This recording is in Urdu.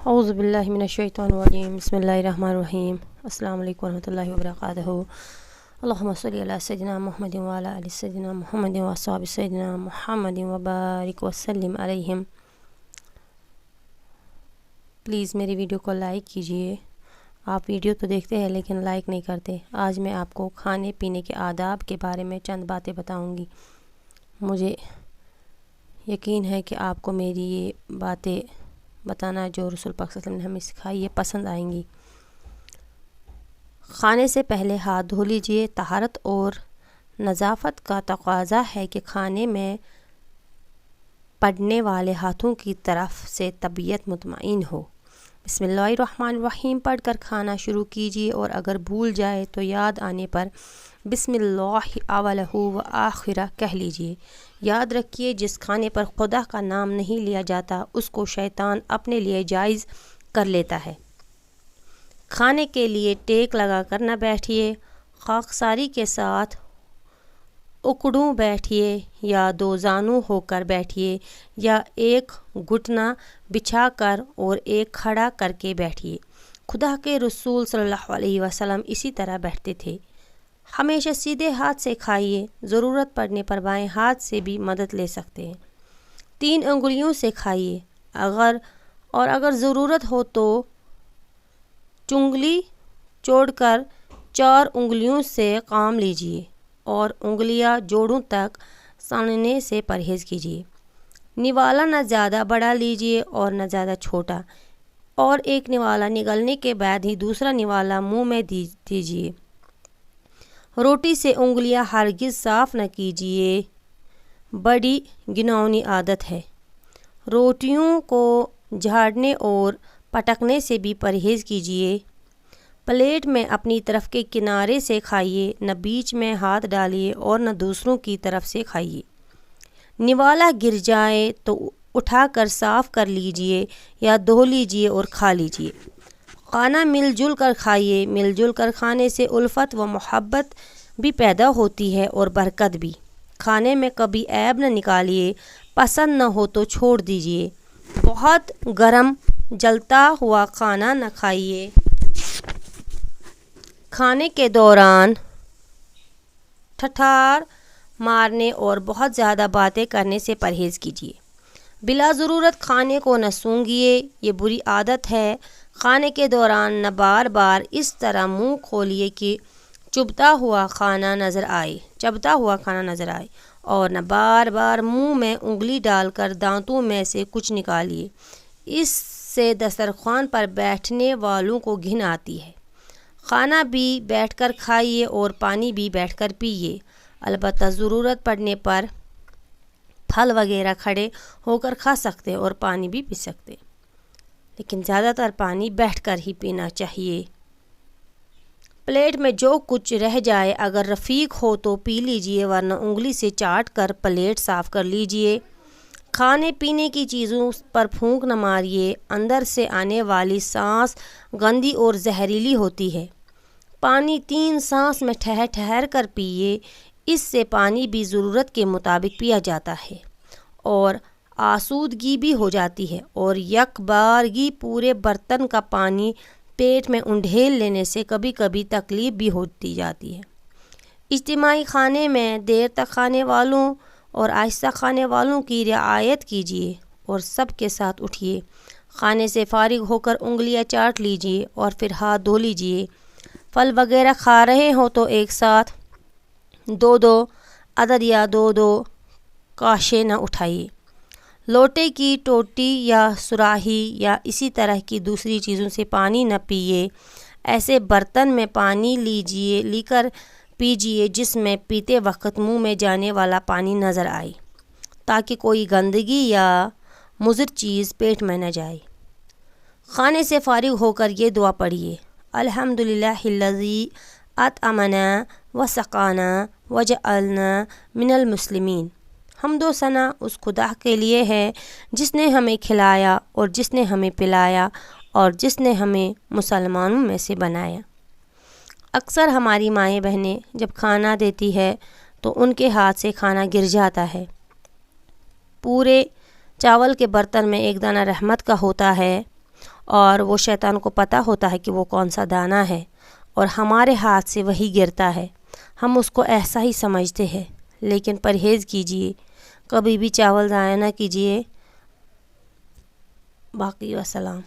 اعوذ باللہ من الشیطان الرجیم بسم اللہ الرحمن الرحیم السلام علیکم ورحمۃ اللہ وبرکاتہ اللہم صلی علی سیدنا محمد وعلی آل سیدنا محمد واصحاب سیدنا محمد وبارک وسلم علیہم۔ پلیز میری ویڈیو کو لائک کیجئے۔ آپ ویڈیو تو دیکھتے ہیں لیکن لائک نہیں کرتے۔ آج میں آپ کو کھانے پینے کے آداب کے بارے میں چند باتیں بتاؤں گی۔ مجھے یقین ہے کہ آپ کو میری یہ باتیں بتانا جو رسول پاک صلی اللہ علیہ وسلم نے ہمیں سکھائی یہ پسند آئیں گی۔ کھانے سے پہلے ہاتھ دھو لیجئے۔ طہارت اور نظافت کا تقاضا ہے کہ کھانے میں پڑنے والے ہاتھوں کی طرف سے طبیعت مطمئن ہو۔ بسم اللہ الرحمن الرحیم پڑھ کر کھانا شروع کیجئے، اور اگر بھول جائے تو یاد آنے پر بسم اللہ اولہ و آخرہ کہہ لیجئے۔ یاد رکھیے جس کھانے پر خدا کا نام نہیں لیا جاتا اس کو شیطان اپنے لیے جائز کر لیتا ہے۔ کھانے کے لیے ٹیک لگا کر نہ بیٹھیے، خاکساری کے ساتھ اکڑوں بیٹھیے، یا دو زانو ہو کر بیٹھیے، یا ایک گھٹنا بچھا کر اور ایک کھڑا کر کے بیٹھیے۔ خدا کے رسول صلی اللہ علیہ وسلم اسی طرح بیٹھتے تھے۔ ہمیشہ سیدھے ہاتھ سے کھائیے، ضرورت پڑنے پر بائیں ہاتھ سے بھی مدد لے سکتے ہیں۔ 3 انگلیوں سے کھائیے، اگر ضرورت ہو تو چنگلی چھوڑ کر 4 انگلیوں سے کام لیجیے، اور انگلیاں جوڑوں تک سننے سے پرہیز کیجیے۔ نوالا نہ زیادہ بڑا لیجیے اور نہ زیادہ چھوٹا، اور ایک نوالا نگلنے کے بعد ہی دوسرا نوالا منہ میں دیجیے۔ روٹی سے انگلیاں ہرگز صاف نہ کیجیے، بڑی گھناؤنی عادت ہے۔ روٹیوں کو جھاڑنے اور پٹکنے سے بھی پرہیز کیجیے۔ پلیٹ میں اپنی طرف کے کنارے سے کھائیے، نہ بیچ میں ہاتھ ڈالیے اور نہ دوسروں کی طرف سے کھائیے۔ نوالا گر جائے تو اٹھا کر صاف کر لیجیے یا دھو لیجیے اور کھا لیجیے۔ کھانا مل جل کر کھائیے۔ مل جل کر کھانے سے الفت و محبت بھی پیدا ہوتی ہے اور برکت بھی۔ کھانے میں کبھی عیب نہ نکالیے، پسند نہ ہو تو چھوڑ دیجیے۔ بہت گرم جلتا ہوا کھانا نہ کھائیے۔ کھانے کے دوران ٹھٹھار مارنے اور بہت زیادہ باتیں کرنے سے پرہیز کیجیے۔ بلا ضرورت کھانے کو نہ سونگھیے، یہ بری عادت ہے۔ کھانے کے دوران نہ بار بار اس طرح منہ کھولیے کہ چبھتا ہوا کھانا نظر آئے، اور نہ بار بار منہ میں انگلی ڈال کر دانتوں میں سے کچھ نکالیے۔ اس سے دسترخوان پر بیٹھنے والوں کو گھن آتی ہے۔ کھانا بھی بیٹھ کر کھائیے اور پانی بھی بیٹھ کر پیئے۔ البتہ ضرورت پڑنے پر پھل وغیرہ کھڑے ہو کر کھا سکتے اور پانی بھی پی سکتے، لیکن زیادہ تر پانی بیٹھ کر ہی پینا چاہیے۔ پلیٹ میں جو کچھ رہ جائے اگر رفیق ہو تو پی لیجیے، ورنہ انگلی سے چاٹ کر پلیٹ صاف کر لیجیے۔ کھانے پینے کی چیزوں پر پھونک نہ ماریے، اندر سے آنے والی سانس گندی اور زہریلی ہوتی ہے۔ پانی 3 سانس میں ٹھہر ٹھہر کر پیئے، اس سے پانی بھی ضرورت کے مطابق پیا جاتا ہے اور آسودگی بھی ہو جاتی ہے، اور یک بارگی پورے برتن کا پانی پیٹ میں انڈھیل لینے سے کبھی کبھی تکلیف بھی ہوتی جاتی ہے۔ اجتماعی کھانے میں دیر تک کھانے والوں اور آہستہ کھانے والوں کی رعایت کیجیے اور سب کے ساتھ اٹھیے۔ کھانے سے فارغ ہو کر انگلیاں چاٹ لیجیے اور پھر ہاتھ دھو لیجیے۔ پھل وغیرہ کھا رہے ہوں تو ایک ساتھ 2 عدد یا 2 کاشے نہ اٹھائیے۔ لوٹے کی ٹوٹی یا سراہی یا اسی طرح کی دوسری چیزوں سے پانی نہ پیئے۔ ایسے برتن میں پانی لی کر پیجیے جس میں پیتے وقت منہ میں جانے والا پانی نظر آئے، تاکہ کوئی گندگی یا مضر چیز پیٹ میں نہ جائے۔ کھانے سے فارغ ہو کر یہ دعا پڑھیے: الحمدللہ الذی اطعمنا وسقانا وجعلنا من المسلمین۔ حمد و ثنا اس خدا کے لیے ہے جس نے ہمیں کھلایا اور جس نے ہمیں پلایا اور جس نے ہمیں مسلمانوں میں سے بنایا۔ اکثر ہماری مائیں بہنیں جب کھانا دیتی ہے تو ان کے ہاتھ سے کھانا گر جاتا ہے۔ پورے چاول کے برتن میں ایک دانہ رحمت کا ہوتا ہے اور وہ شیطان کو پتہ ہوتا ہے کہ وہ کون سا دانہ ہے اور ہمارے ہاتھ سے وہی گرتا ہے، ہم اس کو ایسا ہی سمجھتے ہیں۔ لیکن پرہیز کیجئے، کبھی بھی چاول ضائع نہ کیجئے۔ باقی والسلام۔